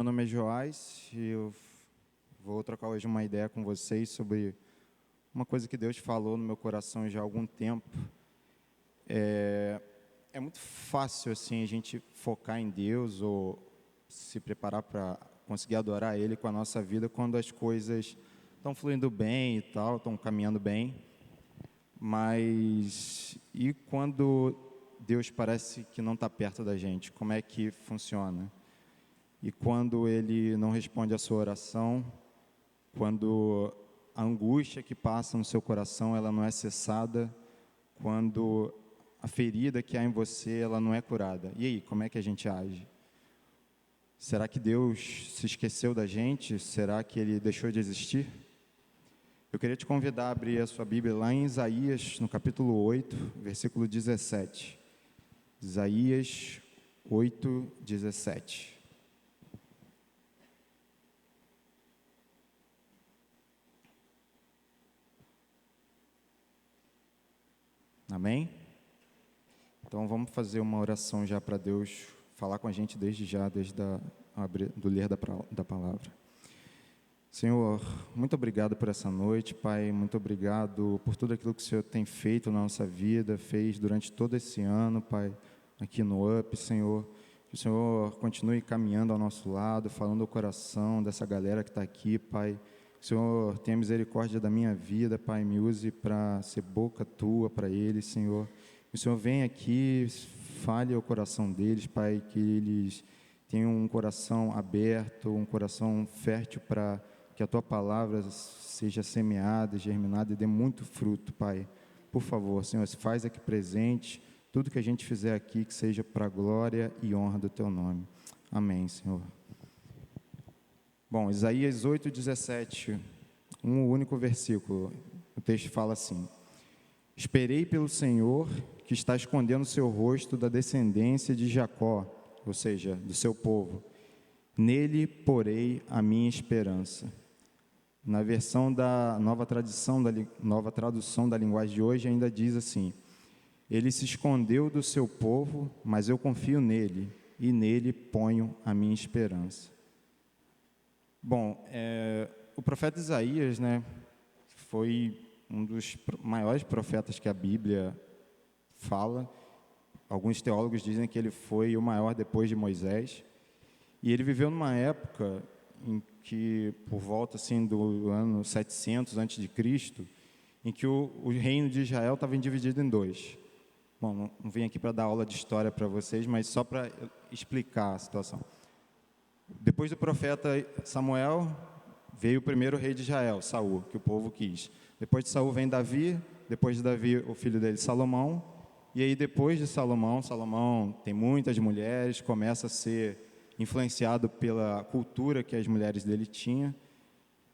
Meu nome é Joás e eu vou trocar hoje uma ideia com vocês sobre uma coisa que Deus falou no meu coração já há algum tempo. É muito fácil assim a gente focar em Deus ou se preparar para conseguir adorar Ele com a nossa vida quando as coisas estão fluindo bem e tal, estão caminhando bem. Mas e quando Deus parece que não está perto da gente, como é que funciona? E quando Ele não responde a sua oração, quando a angústia que passa no seu coração, ela não é cessada, quando a ferida que há em você, ela não é curada. E aí, como é que a gente age? Será que Deus se esqueceu da gente? Será que Ele deixou de existir? Eu queria te convidar a abrir a sua Bíblia lá em Isaías, no capítulo 8, versículo 17. Isaías 8, 17. Amém? Então vamos fazer uma oração já para Deus falar com a gente desde já, do ler da palavra. Senhor, muito obrigado por essa noite, Pai, muito obrigado por tudo aquilo que o Senhor tem feito na nossa vida, fez durante todo esse ano, Pai, aqui no UP, Senhor. Que o Senhor continue caminhando ao nosso lado, falando ao coração dessa galera que está aqui, Pai. Que o Senhor tenha misericórdia da minha vida, Pai, me use para ser boca Tua para eles, Senhor. Que o Senhor venha aqui, fale ao coração deles, Pai, que eles tenham um coração aberto, um coração fértil para que a Tua palavra seja semeada, germinada e dê muito fruto, Pai. Por favor, Senhor, se faz aqui presente, tudo que a gente fizer aqui, que seja para a glória e honra do Teu nome. Amém, Senhor. Bom, Isaías 8,17, um único versículo. O texto fala assim: Esperei pelo Senhor, que está escondendo o seu rosto da descendência de Jacó, ou seja, do seu povo. Nele porei a minha esperança. Na versão da nova tradução da linguagem de hoje ainda diz assim: Ele se escondeu do seu povo, mas eu confio nele, e nele ponho a minha esperança. Bom, o profeta Isaías, foi um dos maiores profetas que a Bíblia fala. Alguns teólogos dizem que ele foi o maior depois de Moisés. E ele viveu numa época em que, por volta assim, do ano 700 a.C., em que o reino de Israel estava dividido em dois. Bom, não vim aqui para dar aula de história para vocês, mas só para explicar a situação. Depois do profeta Samuel, veio o primeiro rei de Israel, Saul, que o povo quis. Depois de Saul vem Davi, depois de Davi o filho dele, Salomão. E aí depois de Salomão tem muitas mulheres, começa a ser influenciado pela cultura que as mulheres dele tinham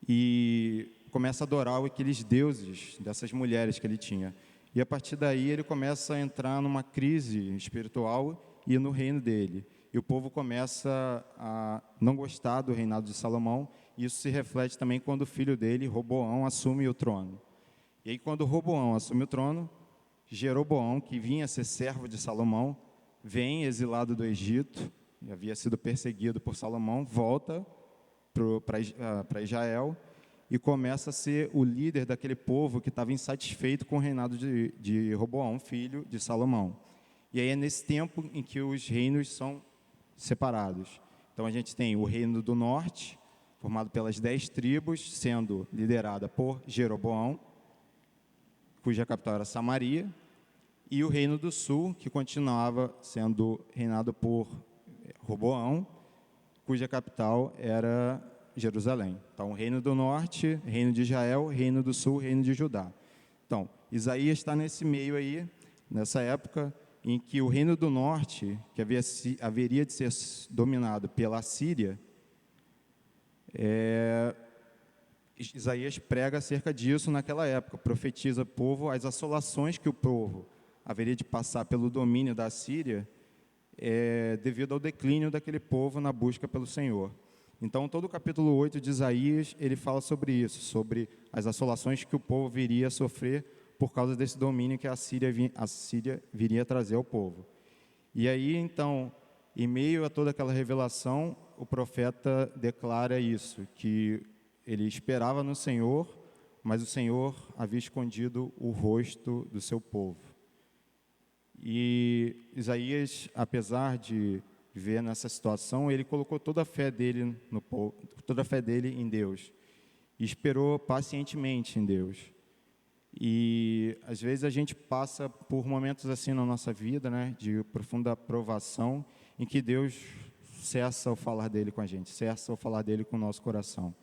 e começa a adorar aqueles deuses dessas mulheres que ele tinha. E a partir daí ele começa a entrar numa crise espiritual e no reino dele. E o povo começa a não gostar do reinado de Salomão, e isso se reflete também quando o filho dele, Roboão, assume o trono. E aí quando Roboão assume o trono, Jeroboão, que vinha a ser servo de Salomão, vem exilado do Egito, e havia sido perseguido por Salomão, volta para Israel e começa a ser o líder daquele povo que estava insatisfeito com o reinado de Roboão, filho de Salomão. E aí é nesse tempo em que os reinos são separados. Então a gente tem o reino do norte, formado pelas 10 tribos, sendo liderada por Jeroboão, cuja capital era Samaria, e o reino do sul, que continuava sendo reinado por Roboão, cuja capital era Jerusalém. Então, o reino do norte, reino de Israel, reino do sul, reino de Judá. Então, Isaías está nesse meio aí, nessa época em que o reino do norte, que haveria de ser dominado pela Síria, Isaías prega acerca disso naquela época, profetiza ao povo as assolações que o povo haveria de passar pelo domínio da Síria, devido ao declínio daquele povo na busca pelo Senhor. Então, todo o capítulo 8 de Isaías, ele fala sobre isso, sobre as assolações que o povo viria a sofrer por causa desse domínio que a Síria viria a trazer ao povo. E aí, então, Em meio a toda aquela revelação, o profeta declara isso, que ele esperava no Senhor, mas o Senhor havia escondido o rosto do seu povo. E Isaías, apesar de ver nessa situação, ele colocou toda a fé dele no povo, toda a fé dele em Deus, e esperou pacientemente em Deus. E às vezes a gente passa por momentos assim na nossa vida, né, de profunda provação, em que Deus cessa o falar dele com a gente, cessa o falar dele com o nosso coração.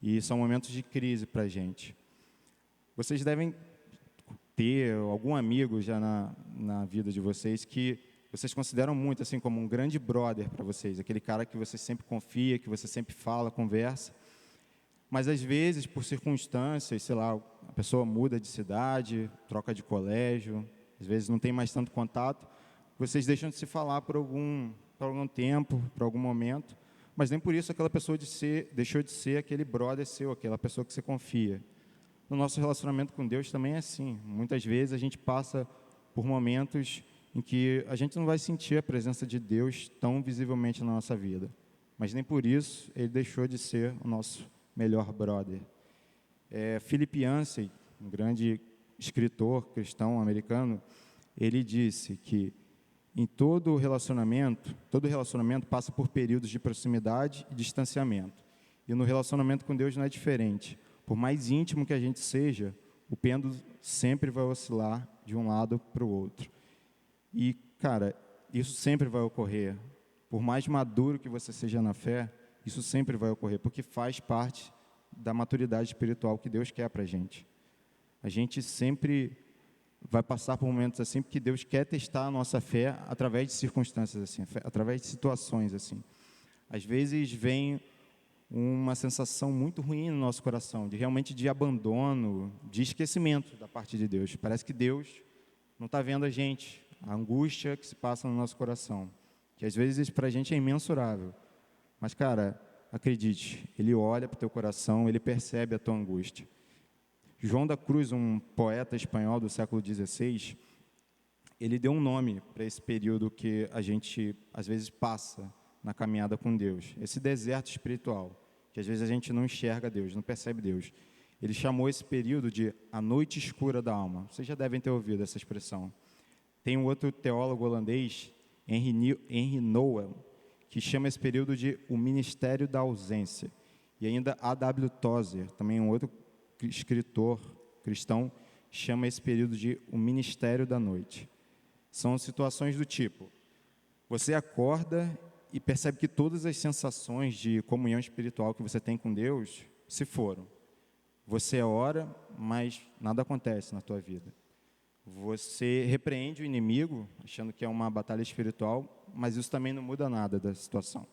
E são momentos de crise para a gente. Vocês devem ter algum amigo já na vida de vocês que vocês consideram muito assim como um grande brother para vocês, aquele cara que você sempre confia, que você sempre fala, conversa. Mas às vezes, por circunstâncias, sei lá, a pessoa muda de cidade, troca de colégio, às vezes não tem mais tanto contato, vocês deixam de se falar por algum tempo, por algum momento, mas nem por isso aquela pessoa deixou de ser aquele brother seu, aquela pessoa que você confia. No nosso relacionamento com Deus também é assim. Muitas vezes a gente passa por momentos em que a gente não vai sentir a presença de Deus tão visivelmente na nossa vida, mas nem por isso Ele deixou de ser o nosso melhor brother. Philip Yancey, um grande escritor cristão americano, ele disse que em todo relacionamento passa por períodos de proximidade e distanciamento. E no relacionamento com Deus não é diferente. Por mais íntimo que a gente seja, o pêndulo sempre vai oscilar de um lado para o outro. E, cara, isso sempre vai ocorrer. Por mais maduro que você seja na fé, isso sempre vai ocorrer, porque faz parte da maturidade espiritual que Deus quer para a gente. A gente sempre vai passar por momentos assim, porque Deus quer testar a nossa fé através de circunstâncias assim, através de situações assim. Às vezes vem uma sensação muito ruim no nosso coração, de abandono, de esquecimento da parte de Deus. Parece que Deus não está vendo a gente, a angústia que se passa no nosso coração, que às vezes para a gente é imensurável. Mas, cara, acredite, Ele olha para o teu coração, Ele percebe a tua angústia. João da Cruz, um poeta espanhol do século XVI, ele deu um nome para esse período que a gente, às vezes, passa na caminhada com Deus, esse deserto espiritual, que às vezes a gente não enxerga Deus, não percebe Deus. Ele chamou esse período de a noite escura da alma. Vocês já devem ter ouvido essa expressão. Tem um outro teólogo holandês, Henry Nouwen, que chama esse período de o ministério da ausência. E ainda A.W. Tozer, também um outro escritor cristão, chama esse período de o ministério da noite. São situações do tipo, você acorda e percebe que todas as sensações de comunhão espiritual que você tem com Deus se foram. Você ora, mas nada acontece na tua vida. Você repreende o inimigo, achando que é uma batalha espiritual, mas isso também não muda nada da situação.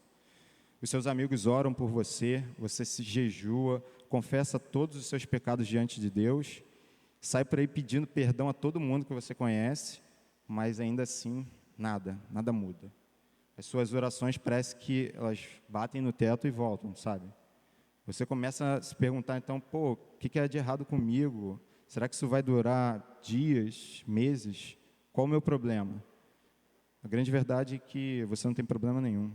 Os seus amigos oram por você, você se jejua, confessa todos os seus pecados diante de Deus, sai por aí pedindo perdão a todo mundo que você conhece, mas ainda assim, nada muda. As suas orações parece que elas batem no teto e voltam, sabe? Você começa a se perguntar, então, o que é de errado comigo? Será que isso vai durar dias, meses? Qual o meu problema? A grande verdade é que você não tem problema nenhum.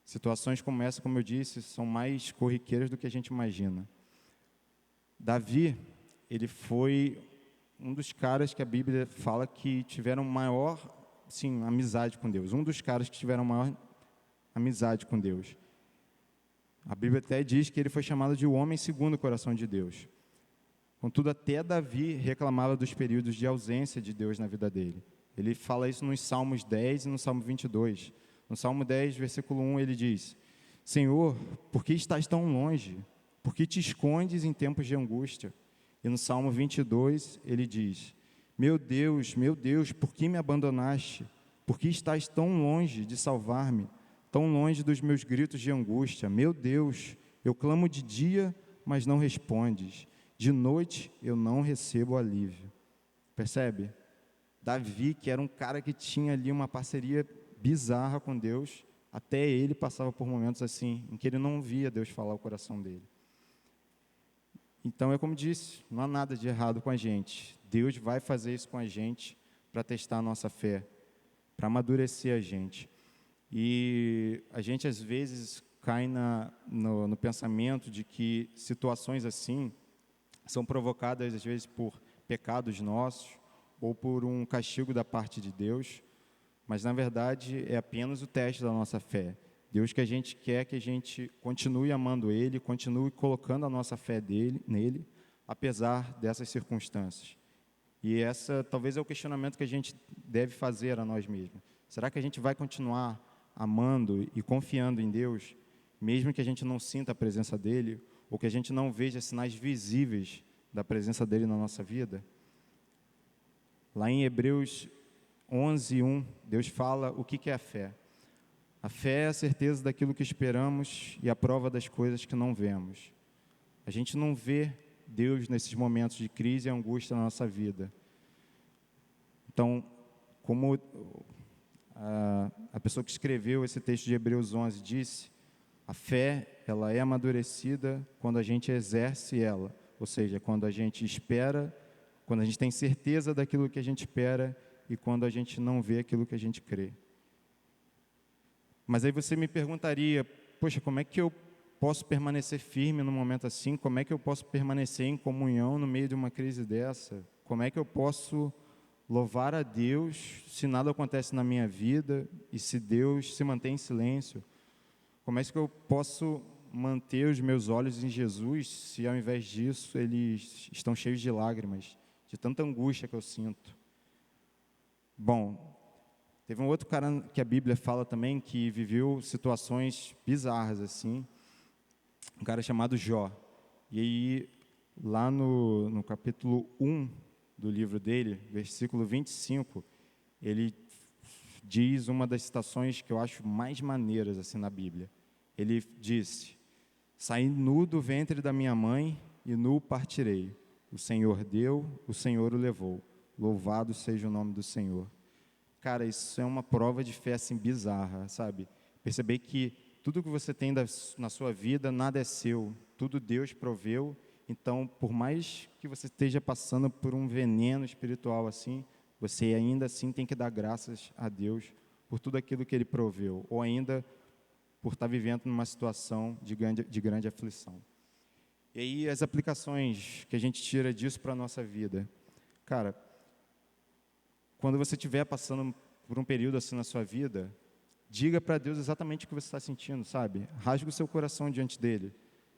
Situações como essa, como eu disse, são mais corriqueiras do que a gente imagina. Davi, ele foi um dos caras que a Bíblia fala que tiveram maior, sim, amizade com Deus. Um dos caras que tiveram maior amizade com Deus. A Bíblia até diz que ele foi chamado de o homem segundo o coração de Deus. Contudo, até Davi reclamava dos períodos de ausência de Deus na vida dele. Ele fala isso nos Salmos 10 e no Salmo 22. No Salmo 10, versículo 1, ele diz: Senhor, por que estás tão longe? Por que te escondes em tempos de angústia? E no Salmo 22, ele diz: meu Deus, por que me abandonaste? Por que estás tão longe de salvar-me? Tão longe dos meus gritos de angústia? Meu Deus, eu clamo de dia, mas não respondes. De noite eu não recebo alívio. Percebe? Davi, que era um cara que tinha ali uma parceria bizarra com Deus, até ele passava por momentos assim, em que ele não via Deus falar o coração dele. Então, é como disse, não há nada de errado com a gente. Deus vai fazer isso com a gente para testar a nossa fé, para amadurecer a gente. E a gente, às vezes, cai no pensamento de que situações assim são provocadas, às vezes, por pecados nossos ou por um castigo da parte de Deus, mas, na verdade, é apenas o teste da nossa fé. Deus que a gente quer que a gente continue amando Ele, continue colocando a nossa fé nele, apesar dessas circunstâncias. E essa talvez é o questionamento que a gente deve fazer a nós mesmos. Será que a gente vai continuar amando e confiando em Deus, mesmo que a gente não sinta a presença dEle, ou que a gente não veja sinais visíveis da presença dEle na nossa vida? Lá em Hebreus 11:1, Deus fala o que é a fé. A fé é a certeza daquilo que esperamos e a prova das coisas que não vemos. A gente não vê Deus nesses momentos de crise e angústia na nossa vida. Então, como a pessoa que escreveu esse texto de Hebreus 11 disse, a fé, ela é amadurecida quando a gente exerce ela, ou seja, quando a gente espera, quando a gente tem certeza daquilo que a gente espera e quando a gente não vê aquilo que a gente crê. Mas aí você me perguntaria, poxa, como é que eu posso permanecer firme num momento assim? Como é que eu posso permanecer em comunhão no meio de uma crise dessa? Como é que eu posso louvar a Deus se nada acontece na minha vida e se Deus se mantém em silêncio? Como é que eu posso manter os meus olhos em Jesus se ao invés disso eles estão cheios de lágrimas, de tanta angústia que eu sinto? Bom, teve um outro cara que a Bíblia fala também que viveu situações bizarras assim, um cara chamado Jó. E aí, lá no capítulo 1 do livro dele, versículo 25, ele diz uma das citações que eu acho mais maneiras assim na Bíblia. Ele disse: saí nu do ventre da minha mãe e nu partirei. O Senhor deu, o Senhor o levou. Louvado seja o nome do Senhor. Cara, isso é uma prova de fé assim bizarra, sabe? Perceber que tudo que você tem na sua vida, nada é seu. Tudo Deus proveu. Então, por mais que você esteja passando por um veneno espiritual assim, você ainda assim tem que dar graças a Deus por tudo aquilo que Ele proveu. Ou ainda por estar vivendo numa situação de grande aflição. E aí as aplicações que a gente tira disso para a nossa vida. Cara, quando você estiver passando por um período assim na sua vida, diga para Deus exatamente o que você está sentindo, sabe? Rasgue o seu coração diante dEle.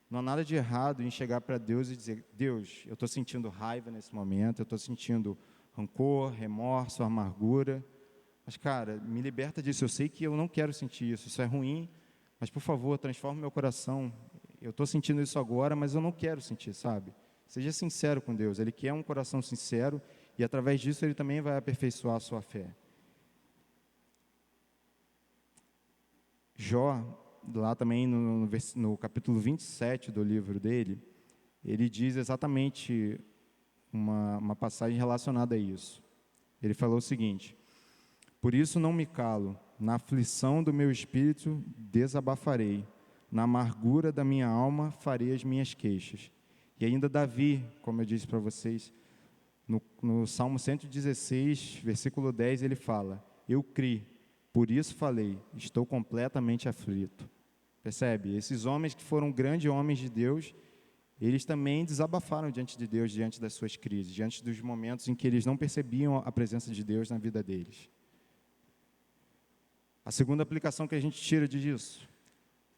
Não há nada de errado em chegar para Deus e dizer: Deus, eu estou sentindo raiva nesse momento, eu estou sentindo rancor, remorso, amargura. Mas, cara, me liberta disso. Eu sei que eu não quero sentir isso, isso é ruim, mas, por favor, transforma meu coração. Eu estou sentindo isso agora, mas eu não quero sentir, sabe? Seja sincero com Deus. Ele quer um coração sincero e, através disso, Ele também vai aperfeiçoar a sua fé. Jó, lá também no capítulo 27 do livro dele, ele diz exatamente uma passagem relacionada a isso. Ele falou o seguinte: por isso não me calo, na aflição do meu espírito desabafarei, na amargura da minha alma farei as minhas queixas. E ainda Davi, como eu disse para vocês, no Salmo 116, versículo 10, ele fala: eu criei, por isso falei, estou completamente aflito. Percebe? Esses homens que foram grandes homens de Deus, eles também desabafaram diante de Deus, diante das suas crises, diante dos momentos em que eles não percebiam a presença de Deus na vida deles. A segunda aplicação que a gente tira disso: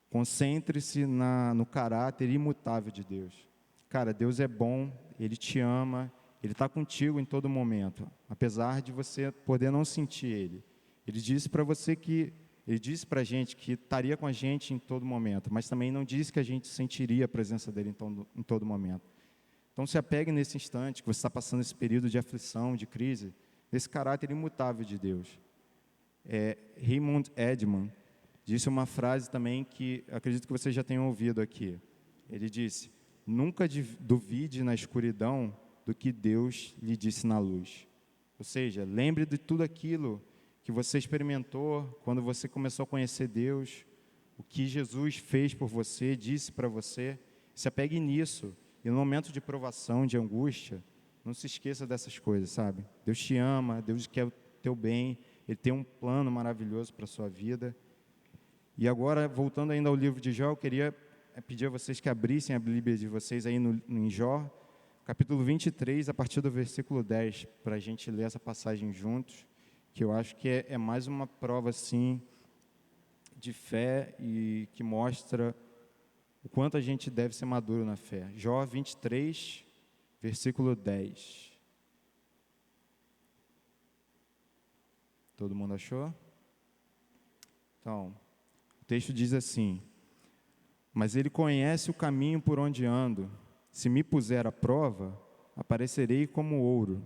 concentre-se no caráter imutável de Deus. Cara, Deus é bom, Ele te ama, Ele está contigo em todo momento, apesar de você poder não sentir Ele. Ele disse para você que, Ele disse para a gente que estaria com a gente em todo momento, mas também não disse que a gente sentiria a presença dEle em todo momento. Então se apegue nesse instante que você está passando esse período de aflição, de crise, nesse caráter imutável de Deus. Raymond Edman disse uma frase também que acredito que vocês já tenham ouvido aqui. Ele disse: nunca duvide na escuridão do que Deus lhe disse na luz. Ou seja, lembre de tudo aquilo que você experimentou quando você começou a conhecer Deus, o que Jesus fez por você, disse para você. Se apegue nisso. E no momento de provação, de angústia, não se esqueça dessas coisas, sabe? Deus te ama, Deus quer o teu bem, Ele tem um plano maravilhoso para a sua vida. E agora, voltando ainda ao livro de Jó, eu queria pedir a vocês que abrissem a Bíblia de vocês aí em Jó, capítulo 23, a partir do versículo 10, para a gente ler essa passagem juntos, que eu acho que é mais uma prova, assim, de fé e que mostra o quanto a gente deve ser maduro na fé. Jó 23, versículo 10. Todo mundo achou? Então, o texto diz assim: mas ele conhece o caminho por onde ando. Se me puser à prova, aparecerei como ouro.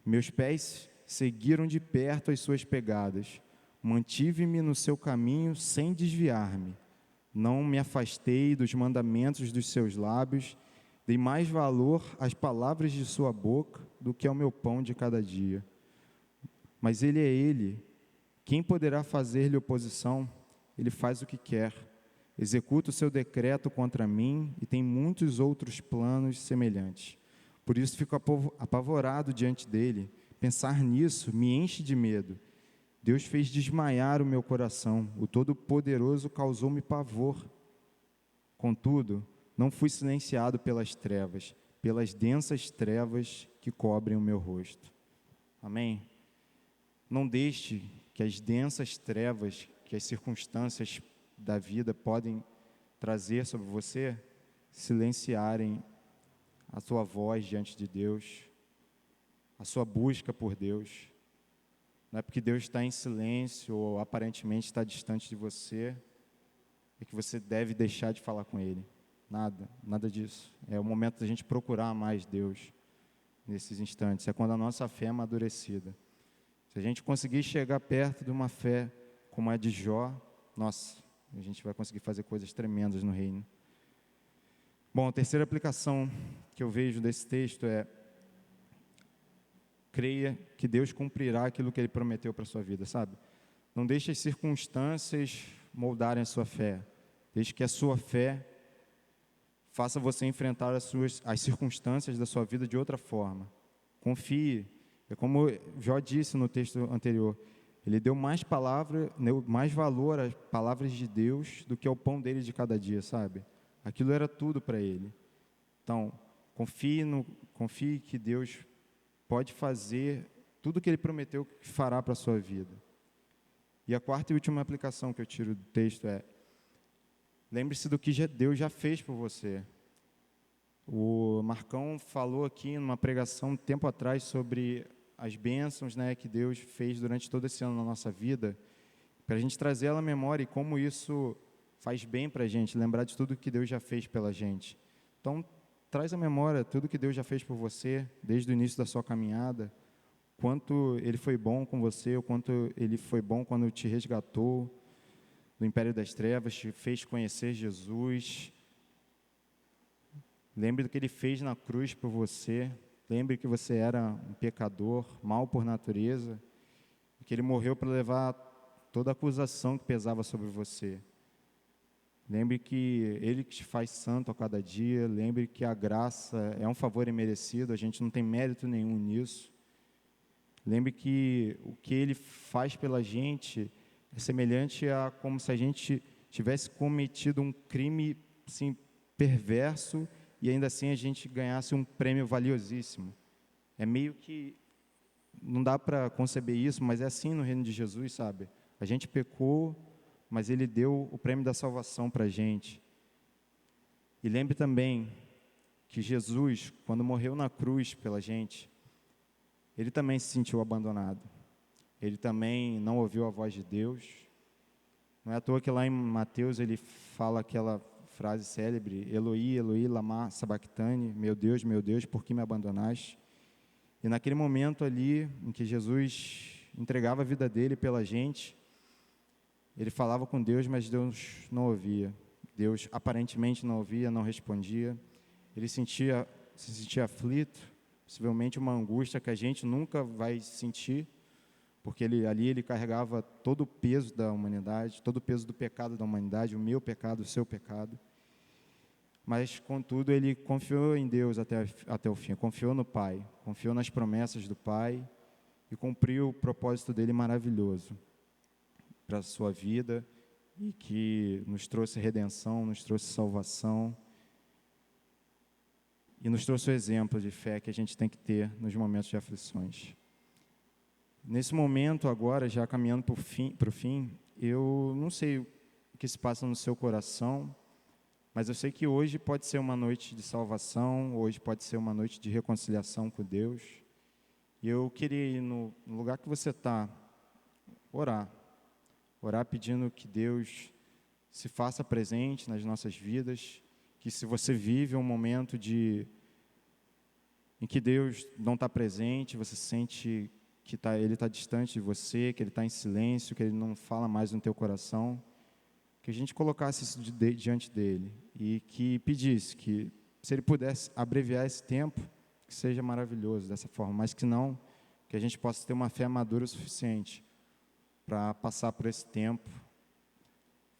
Meus pés seguiram de perto as suas pegadas. Mantive-me no seu caminho sem desviar-me. Não me afastei dos mandamentos dos seus lábios. Dei mais valor às palavras de sua boca do que ao meu pão de cada dia. Mas ele é ele. Quem poderá fazer-lhe oposição? Ele faz o que quer. Executa o seu decreto contra mim e tem muitos outros planos semelhantes. Por isso fico apavorado diante dele. Pensar nisso me enche de medo. Deus fez desmaiar o meu coração. O Todo-Poderoso causou-me pavor. Contudo, não fui silenciado pelas trevas, pelas densas trevas que cobrem o meu rosto. Amém? Não deixe que as densas trevas, que as circunstâncias da vida podem trazer sobre você, silenciarem a sua voz diante de Deus, a sua busca por Deus. Não é porque Deus está em silêncio ou aparentemente está distante de você, é que você deve deixar de falar com Ele. Nada disso. É o momento da gente procurar mais Deus nesses instantes. É quando a nossa fé é amadurecida. Se a gente conseguir chegar perto de uma fé como a de Jó, nossa, a gente vai conseguir fazer coisas tremendas no reino. Bom, a terceira aplicação que eu vejo desse texto é: creia que Deus cumprirá aquilo que Ele prometeu para a sua vida, sabe? Não deixe as circunstâncias moldarem a sua fé. Deixe que a sua fé faça você enfrentar as circunstâncias da sua vida de outra forma. Confie. É como Jó disse no texto anterior, ele deu mais valor às palavras de Deus do que ao pão dele de cada dia, sabe? Aquilo era tudo para ele. Então, confie que Deus pode fazer tudo o que Ele prometeu que fará para a sua vida. E a quarta e última aplicação que eu tiro do texto é: lembre-se do que Deus já fez por você. O Marcão falou aqui numa pregação um tempo atrás sobre as bênçãos, né, que Deus fez durante todo esse ano na nossa vida, para a gente trazer ela à memória e como isso faz bem para a gente, lembrar de tudo que Deus já fez pela gente. Então, traz à memória tudo que Deus já fez por você, desde o início da sua caminhada, quanto Ele foi bom com você, o quanto Ele foi bom quando te resgatou do império das trevas, te fez conhecer Jesus. Lembre do que Ele fez na cruz por você. Lembre que você era um pecador, mau por natureza, e que Ele morreu para levar toda a acusação que pesava sobre você. Lembre que Ele que te faz santo a cada dia. Lembre que a graça é um favor imerecido, a gente não tem mérito nenhum nisso. Lembre que o que Ele faz pela gente é semelhante a como se a gente tivesse cometido um crime assim, perverso e ainda assim a gente ganhasse um prêmio valiosíssimo. É meio que, não dá para conceber isso, mas é assim no reino de Jesus, sabe? A gente pecou, mas Ele deu o prêmio da salvação para a gente. E lembre também que Jesus, quando morreu na cruz pela gente, Ele também se sentiu abandonado. Ele também não ouviu a voz de Deus. Não é à toa que lá em Mateus ele fala aquela frase célebre: Eloi, Eloi, lama sabachthani, meu Deus, por que me abandonaste? E naquele momento ali, em que Jesus entregava a vida dele pela gente, ele falava com Deus, mas Deus não ouvia. Deus aparentemente não ouvia, não respondia. Ele se sentia aflito, possivelmente uma angústia que a gente nunca vai sentir, porque ele carregava todo o peso da humanidade, todo o peso do pecado da humanidade, o meu pecado, o seu pecado. Mas, contudo, ele confiou em Deus até o fim, confiou no Pai, confiou nas promessas do Pai e cumpriu o propósito dele maravilhoso para a sua vida e que nos trouxe redenção, nos trouxe salvação e nos trouxe o exemplo de fé que a gente tem que ter nos momentos de aflições. Nesse momento agora, já caminhando para o fim, eu não sei o que se passa no seu coração, mas eu sei que hoje pode ser uma noite de salvação, hoje pode ser uma noite de reconciliação com Deus. E eu queria ir no lugar que você está, orar pedindo que Deus se faça presente nas nossas vidas, que se você vive um momento em que Deus não está presente, você sente que Ele está distante de você, que Ele está em silêncio, que Ele não fala mais no teu coração, que a gente colocasse isso diante dEle e que pedisse que, se Ele pudesse abreviar esse tempo, que seja maravilhoso dessa forma, mas que não, que a gente possa ter uma fé madura o suficiente para passar por esse tempo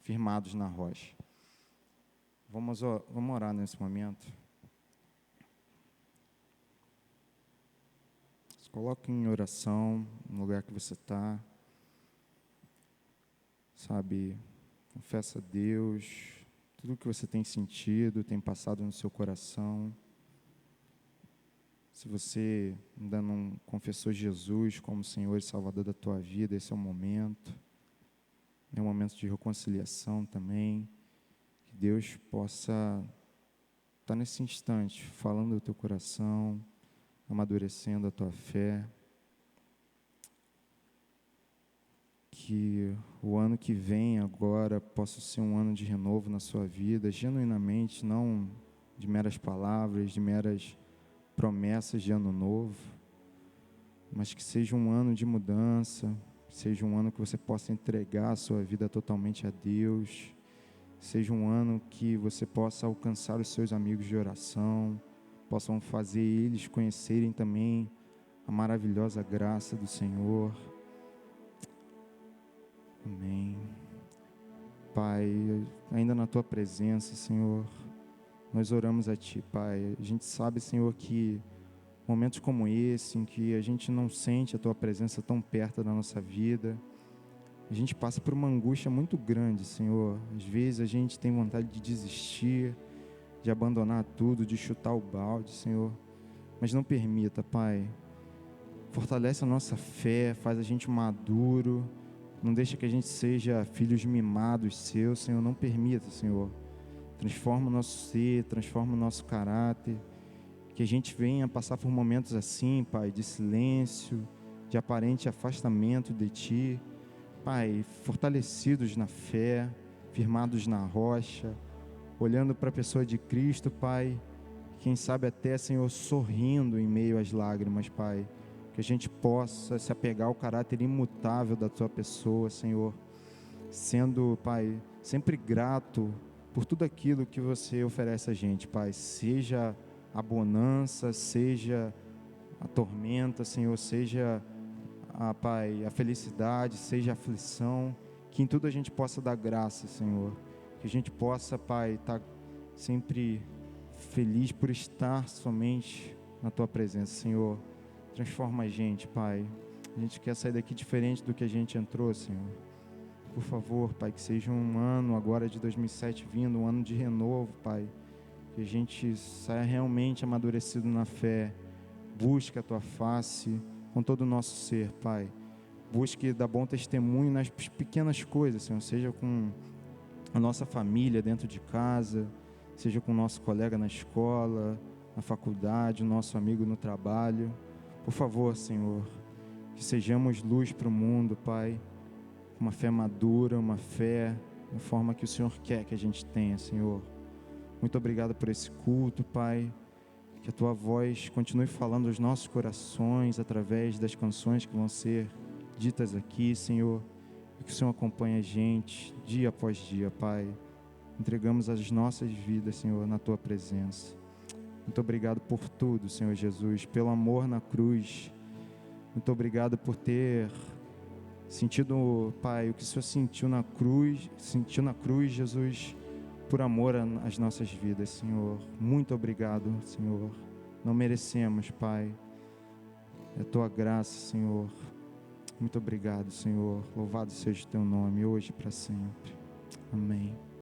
firmados na rocha. Vamos orar nesse momento. Se coloque em oração no lugar que você está. Sabe, confessa a Deus tudo o que você tem sentido, tem passado no seu coração. Se você ainda não confessou Jesus como Senhor e Salvador da tua vida, esse é o momento. É um momento de reconciliação também. Que Deus possa estar nesse instante, falando do teu coração, amadurecendo a tua fé. Que o ano que vem agora possa ser um ano de renovo na sua vida, genuinamente, não de meras palavras, de meras promessas de ano novo, mas que seja um ano de mudança, seja um ano que você possa entregar a sua vida totalmente a Deus, seja um ano que você possa alcançar os seus amigos de oração, possam fazer eles conhecerem também a maravilhosa graça do Senhor. Amém. Pai, ainda na Tua presença, Senhor, nós oramos a Ti, Pai. A gente sabe, Senhor, que momentos como esse, em que a gente não sente a Tua presença tão perto da nossa vida, a gente passa por uma angústia muito grande, Senhor. Às vezes a gente tem vontade de desistir, de abandonar tudo, de chutar o balde, Senhor. Mas não permita, Pai. Fortalece a nossa fé, faz a gente maduro. Não deixa que a gente seja filhos mimados seus, Senhor. Não permita, Senhor. Transforma o nosso ser, transforma o nosso caráter. Que a gente venha passar por momentos assim, Pai, de silêncio, de aparente afastamento de Ti. Pai, fortalecidos na fé, firmados na rocha, olhando para a pessoa de Cristo, Pai. Quem sabe até, Senhor, sorrindo em meio às lágrimas, Pai. Que a gente possa se apegar ao caráter imutável da Tua pessoa, Senhor. Sendo, Pai, sempre grato por tudo aquilo que Você oferece a gente, Pai. Seja a bonança, seja a tormenta, Senhor, seja, Pai, a felicidade, seja a aflição. Que em tudo a gente possa dar graça, Senhor. Que a gente possa, Pai, estar sempre feliz por estar somente na Tua presença, Senhor. Transforma a gente, Pai. A gente quer sair daqui diferente do que a gente entrou, Senhor. Por favor, Pai, que seja um ano agora de 2007 vindo, um ano de renovo, Pai. Que a gente saia realmente amadurecido na fé. Busque a Tua face com todo o nosso ser, Pai. Busque dar bom testemunho nas pequenas coisas, Senhor. Seja com a nossa família dentro de casa, seja com o nosso colega na escola, na faculdade, o nosso amigo no trabalho. Por favor, Senhor, que sejamos luz para o mundo, Pai, uma fé madura, uma fé da forma que o Senhor quer que a gente tenha, Senhor. Muito obrigado por esse culto, Pai, que a Tua voz continue falando aos nossos corações através das canções que vão ser ditas aqui, Senhor, e que o Senhor acompanhe a gente dia após dia, Pai. Entregamos as nossas vidas, Senhor, na Tua presença. Muito obrigado por tudo, Senhor Jesus, pelo amor na cruz. Muito obrigado por ter sentido, Pai, o que o Senhor sentiu na cruz, Jesus, por amor às nossas vidas, Senhor. Muito obrigado, Senhor. Não merecemos, Pai. É a Tua graça, Senhor. Muito obrigado, Senhor. Louvado seja o Teu nome, hoje e para sempre. Amém.